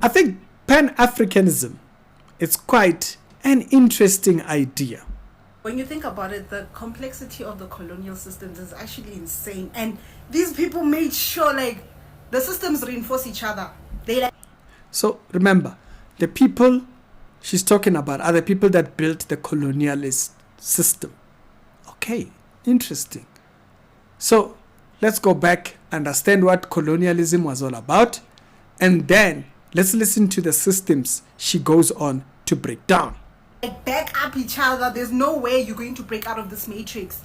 I think Pan-Africanism is quite an interesting idea. When you think about it, the complexity of the colonial systems is actually insane. And these people made sure, like, the systems reinforce each other. So remember, the people she's talking about are the people that built the colonialist system. Okay, interesting. So let's go back, understand what colonialism was all about, and then let's listen to the systems she goes on to break down. Like, back up each other. There's no way you're going to break out of this matrix.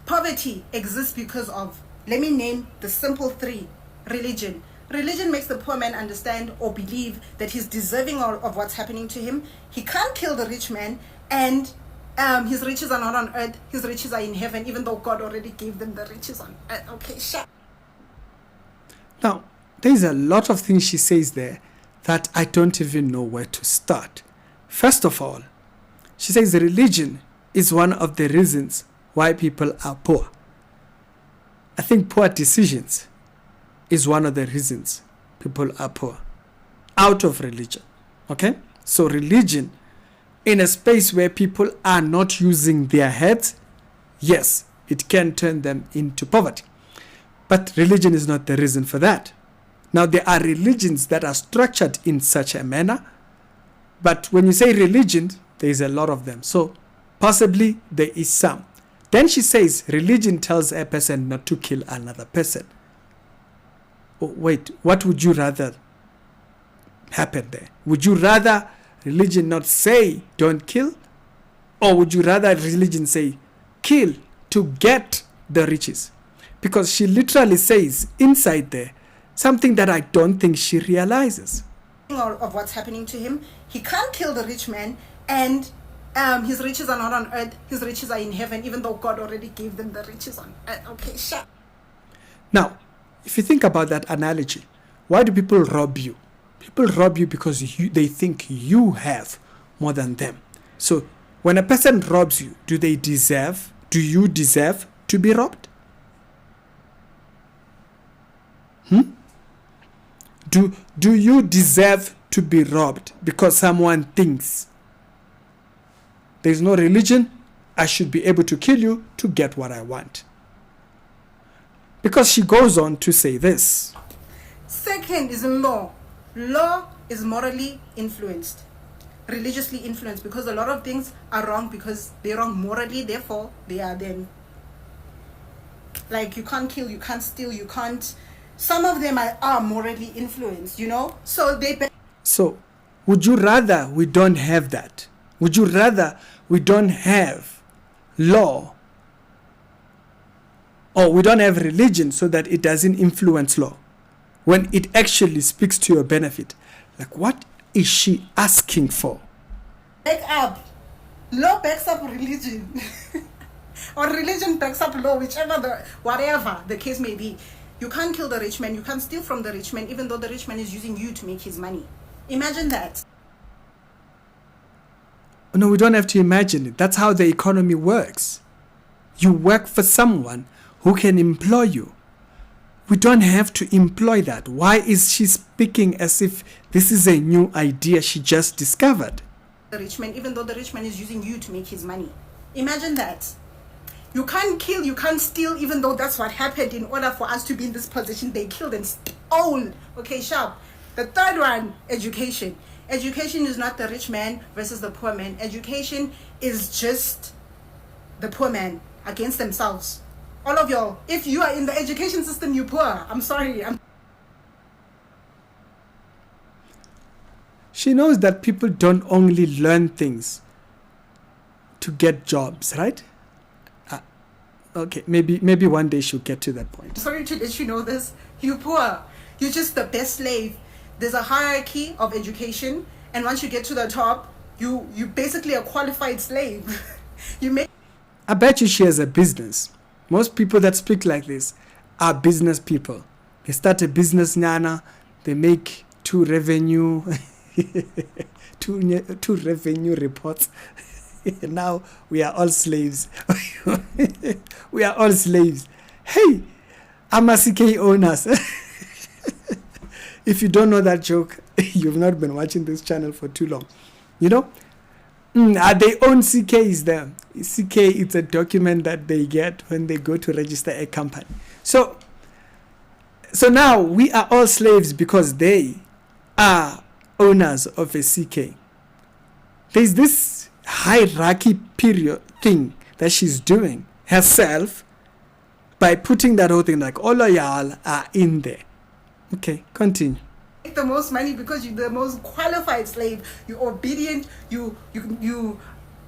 Poverty exists because of, let me name the simple three: religion. Religion makes the poor man understand or believe that he's deserving of what's happening to him. He can't kill the rich man, and his riches are not on earth. His riches are in heaven, even though God already gave them the riches on earth. Okay, shut. Now, there's a lot of things she says there that I don't even know where to start. First of all, she says religion is one of the reasons why people are poor. I think poor decisions is one of the reasons people are poor, out of religion. Okay? So religion, in a space where people are not using their heads, yes, it can turn them into poverty. But religion is not the reason for that. Now, there are religions that are structured in such a manner, but when you say religion, there is a lot of them. So possibly there is some. Then she says religion tells a person not to kill another person. Oh, wait, what would you rather happen there? Would you rather religion not say don't kill? Or would you rather religion say kill to get the riches? Because she literally says inside there something that I don't think she realizes. Of what's happening to him. He can't kill the rich man, and his riches are not on earth. His riches are in heaven, even though God already gave them the riches on earth. Okay, shut. Now, if you think about that analogy, why do people rob you? People rob you because they think you have more than them. So when a person robs you, do you deserve to be robbed? Do you deserve to be robbed because someone thinks there's no religion, I should be able to kill you to get what I want? Because she goes on to say this. Second is law. Law is morally influenced, religiously influenced, because a lot of things are wrong because they're wrong morally, therefore they are then, like, you can't kill, you can't steal, you can't, some of them are morally influenced, you know? So would you rather we don't have that? Would you rather we don't have law, or we don't have religion so that it doesn't influence law when it actually speaks to your benefit? Like, what is she asking for? Back up. Law backs up religion. Or religion backs up law, whatever the case may be. You can't kill the rich man, you can't steal from the rich man, even though the rich man is using you to make his money. Imagine that. No, we don't have to imagine it. That's how the economy works. You work for someone who can employ you. We don't have to employ that. Why is she speaking as if this is a new idea she just discovered? The rich man, even though the rich man is using you to make his money. Imagine that. You can't kill, you can't steal, even though that's what happened. In order for us to be in this position, they killed and stole. Okay, sharp. The third one, education. Education is not the rich man versus the poor man. Education is just the poor man against themselves. All of y'all, if you are in the education system, you're poor. I'm sorry. She knows that people don't only learn things to get jobs, right? Okay, maybe one day she'll get to that point. Sorry to let you know this. You're poor. You're just the best slave. There's a hierarchy of education, and once you get to the top, you basically a qualified slave. I bet you she has a business. Most people that speak like this are business people. They start a business, nana, they make two revenue reports. Now we are all slaves. We are all slaves. Hey, I'm a CK owners. If you don't know that joke, you've not been watching this channel for too long. You know, they own CKs there. CK, it's a document that they get when they go to register a company. So now we are all slaves because they are owners of a CK. There's this hierarchy period thing that she's doing herself by putting that whole thing like all of y'all are in there. Okay, continue. Make the most money because you're the most qualified slave. You're obedient. You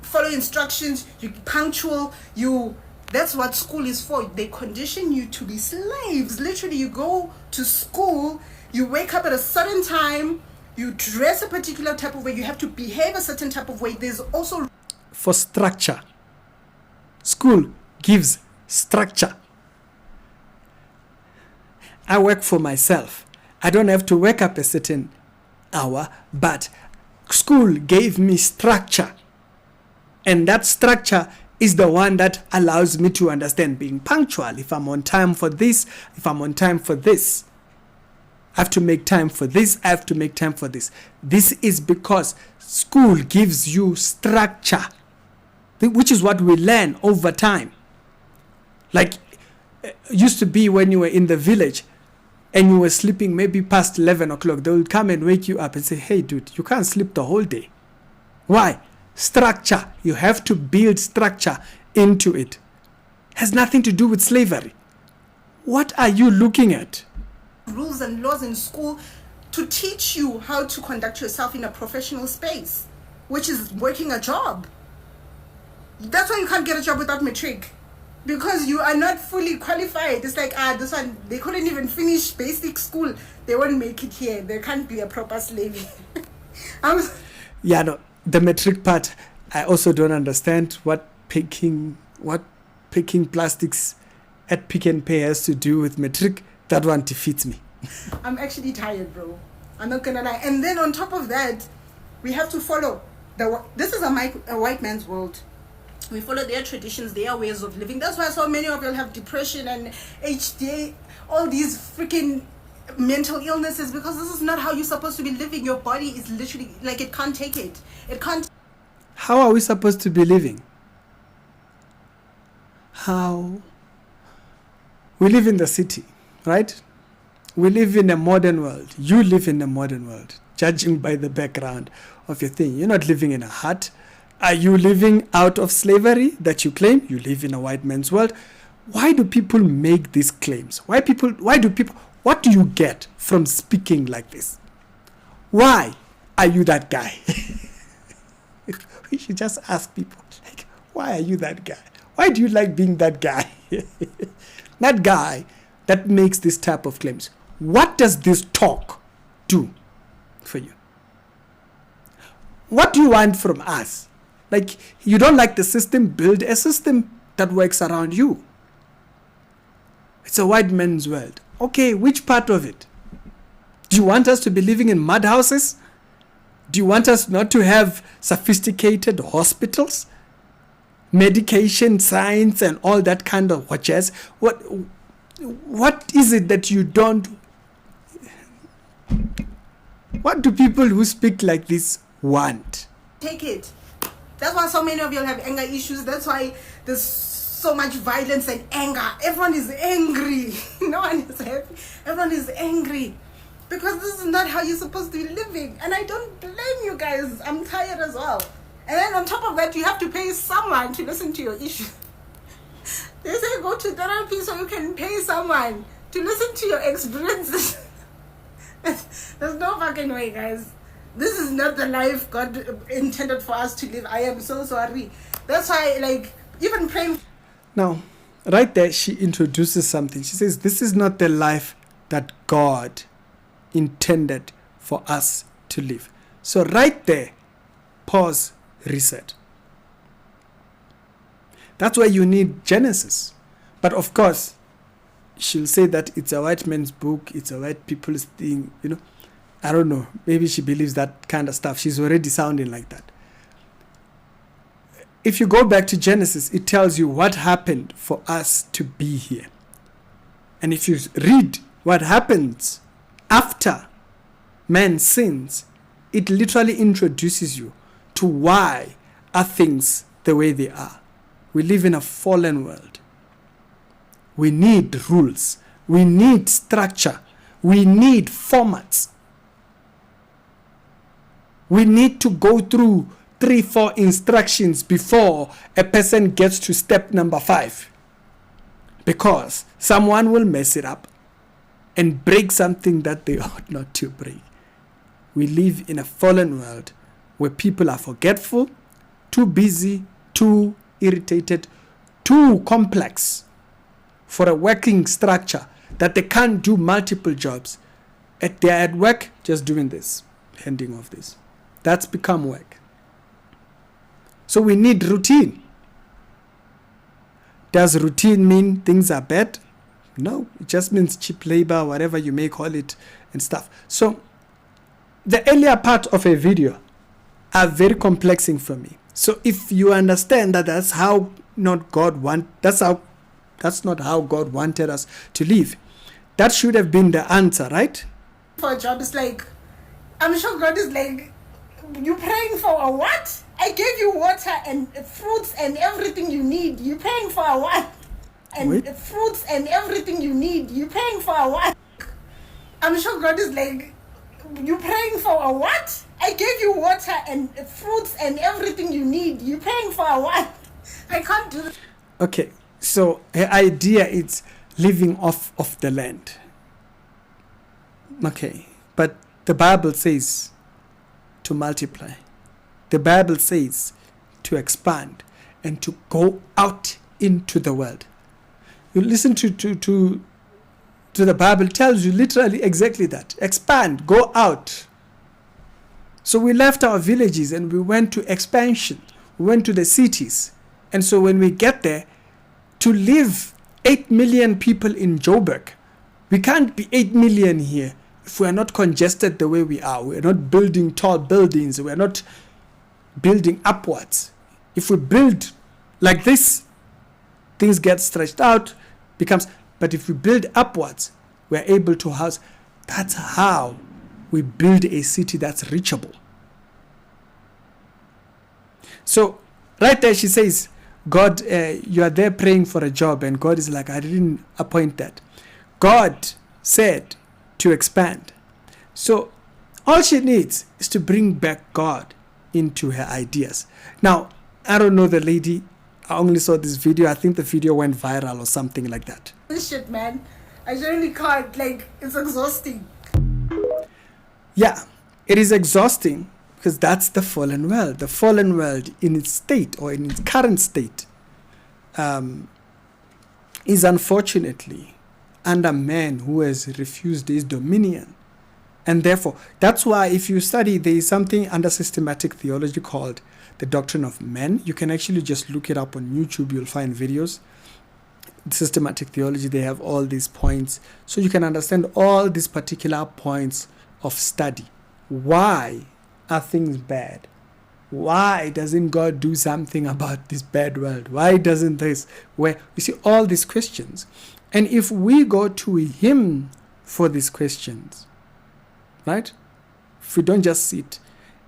follow instructions. You're punctual. That's what school is for. They condition you to be slaves. Literally, you go to school. You wake up at a certain time. You dress a particular type of way. You have to behave a certain type of way. There's also for structure. School gives structure. I work for myself. I don't have to wake up a certain hour, but school gave me structure. And that structure is the one that allows me to understand being punctual. If I'm on time for this, if I'm on time for this, I have to make time for this, I have to make time for this. This is because school gives you structure, which is what we learn over time. Like, it used to be when you were in the village, and you were sleeping maybe past 11 o'clock, they will come and wake you up and say, hey, dude, you can't sleep the whole day. Why? Structure. You have to build structure into it. Has nothing to do with slavery. What are you looking at? Rules and laws in school to teach you how to conduct yourself in a professional space, which is working a job. That's why you can't get a job without matric. Because you are not fully qualified. It's like, this one, they couldn't even finish basic school. They won't make it here. They can't be a proper slave. Yeah, no, the matric part, I also don't understand what picking plastics at Pick and Pay has to do with matric. That one defeats me. I'm actually tired, bro. I'm not gonna lie. And then on top of that, we have to follow. This is a white man's world. We follow their traditions, their ways of living. That's why so many of you have depression and HDA, all these freaking mental illnesses, because this is not how you're supposed to be living. Your body is literally, like, it can't take it. It can't. How are we supposed to be living? How? We live in the city, right? We live in a modern world. You live in a modern world, judging by the background of your thing. You're not living in a hut. Are you living out of slavery that you claim? You live in a white man's world. Why do people make these claims? What do you get from speaking like this? Why are you that guy? We should just ask people, like, why are you that guy? Why do you like being that guy? That guy that makes this type of claims. What does this talk do for you? What do you want from us? Like, you don't like the system, build a system that works around you. It's a white man's world. Okay, which part of it? Do you want us to be living in mud houses? Do you want us not to have sophisticated hospitals, medication, science, and all that kind of watches? What is it that you don't? What do people who speak like this want? Take it. That's why so many of you have anger issues. That's why there's so much violence and anger. Everyone is angry. No one is happy. Everyone is angry. Because this is not how you're supposed to be living. And I don't blame you guys. I'm tired as well. And then on top of that, you have to pay someone to listen to your issues. They say go to therapy so you can pay someone to listen to your experiences. There's no fucking way, guys. This is not the life God intended for us to live. I am so sorry. That's why, like, even praying. Now, right there, she introduces something. She says, this is not the life that God intended for us to live. So right there, pause, reset. That's why you need Genesis. But of course, she'll say that it's a white man's book, it's a white people's thing, you know. I don't know. Maybe she believes that kind of stuff. She's already sounding like that. If you go back to Genesis, it tells you what happened for us to be here. And if you read what happens after man sins, it literally introduces you to why are things the way they are. We live in a fallen world. We need rules. We need structure. We need formats. We need to go through 3-4 instructions before a person gets to step number 5. Because someone will mess it up and break something that they ought not to break. We live in a fallen world where people are forgetful, too busy, too irritated, too complex for a working structure that they can't do multiple jobs. They're at work just doing this, handing off this. That's become work. So we need routine. Does routine mean things are bad? No, it just means cheap labor, whatever you may call it, and stuff. So the earlier part of a video are very complexing for me. So if you understand that that's not how God wanted us to live, that should have been the answer, right? For a job, it's like, I'm sure God is like, you praying for a what? I gave you water and fruits and everything you need. You praying for a what? And fruits and everything you need. You praying for a what? I'm sure God is like, you praying for a what? I gave you water and fruits and everything you need. You praying for a what? I can't do that. Okay, so her idea is living off of the land. Okay, but the Bible says to multiply. The Bible says to expand and to go out into the world. You listen to the Bible, tells you literally exactly that. Expand, go out. So we left our villages and we went to expansion. We went to the cities. And so when we get there, to live 8 million people in Joburg, we can't be 8 million here if we are not congested the way we are. We are not building tall buildings. We are not building upwards. If we build like this, things get stretched out, but if we build upwards, we're able to house. That's how we build a city that's reachable. So right there she says, God, you are there praying for a job, and God is like, I didn't appoint that. God said to expand. So all she needs is to bring back God into her ideas. Now, I don't know the lady. I only saw this video. I think the video went viral or something like that. This shit, man. I generally can't. Like, it's exhausting. Yeah, it is exhausting because that's the fallen world. The fallen world in its state or in its current state is unfortunately under man who has refused his dominion. And therefore, that's why if you study, there is something under systematic theology called the doctrine of men. You can actually just look it up on YouTube. You'll find videos. Systematic theology, they have all these points. So you can understand all these particular points of study. Why are things bad? Why doesn't God do something about this bad world? Why doesn't this? Where you see all these questions. And if we go to him for these questions, right? If we don't just sit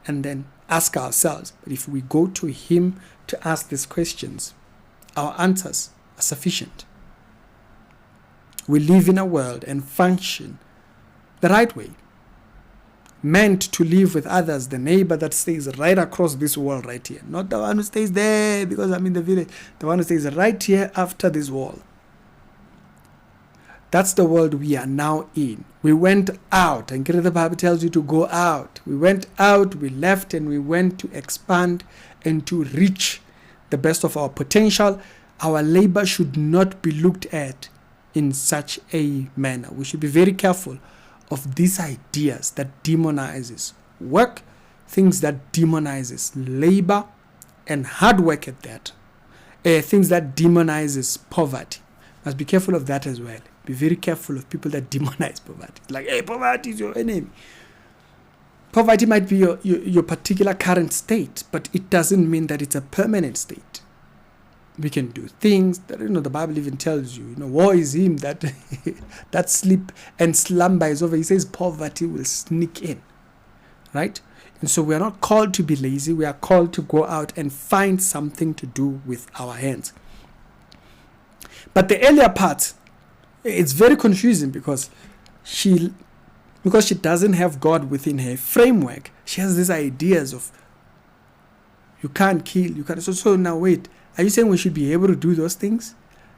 and then ask ourselves, but if we go to him to ask these questions, our answers are sufficient. We live in a world and function the right way. Meant to live with others, the neighbor that stays right across this wall right here. Not the one who stays there because I'm in the village. The one who stays right here after this wall. That's the world we are now in. We went out, and the Bible tells you to go out. We went out, we left, and we went to expand and to reach the best of our potential. Our labor should not be looked at in such a manner. We should be very careful of these ideas that demonizes work, things that demonizes labor and hard work at that, things that demonizes poverty. Must be careful of that as well. Be very careful of people that demonize poverty. Like, hey, poverty is your enemy. Poverty might be your particular current state, but it doesn't mean that it's a permanent state. We can do things that, the Bible even tells you, woe is him that that sleep and slumber is over. He says poverty will sneak in, right? And so we are not called to be lazy. We are called to go out and find something to do with our hands. But the earlier part, it's very confusing because she doesn't have God within her framework. She has these ideas of you can't kill, you can't. So now wait, are you saying we should be able to do those things?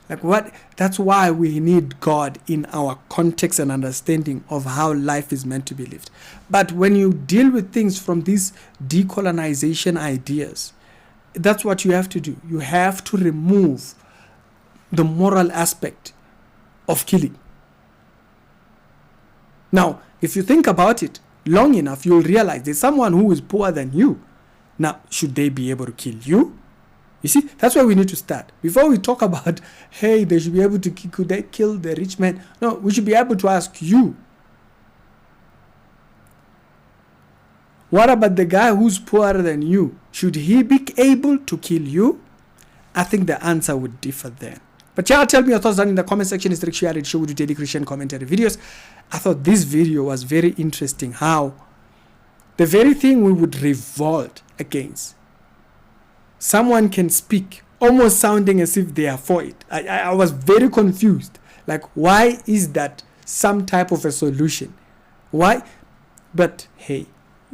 Like what? That's why we need God in our context and understanding of how life is meant to be lived. But when you deal with things from these decolonization ideas, that's what you have to do. You have to remove the moral aspect of killing. Now, if you think about it long enough, you'll realize there's someone who is poorer than you. Now, should they be able to kill you? You see, that's where we need to start. Before we talk about, hey, they should be able to could they kill the rich man? No, we should be able to ask you. What about the guy who's poorer than you? Should he be able to kill you? I think the answer would differ then. But yeah, tell me your thoughts down in the comment section. It's the Reality Show. We do daily Christian commentary videos. I thought this video was very interesting. How the very thing we would revolt against, someone can speak almost sounding as if they are for it. I was very confused. Like, why is that some type of a solution? Why? But hey,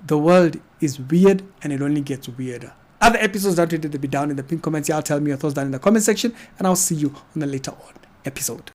the world is weird and it only gets weirder. Other episodes that we did will be down in the pinned comments. Y'all tell me your thoughts down in the comment section, and I'll see you on the later on episode.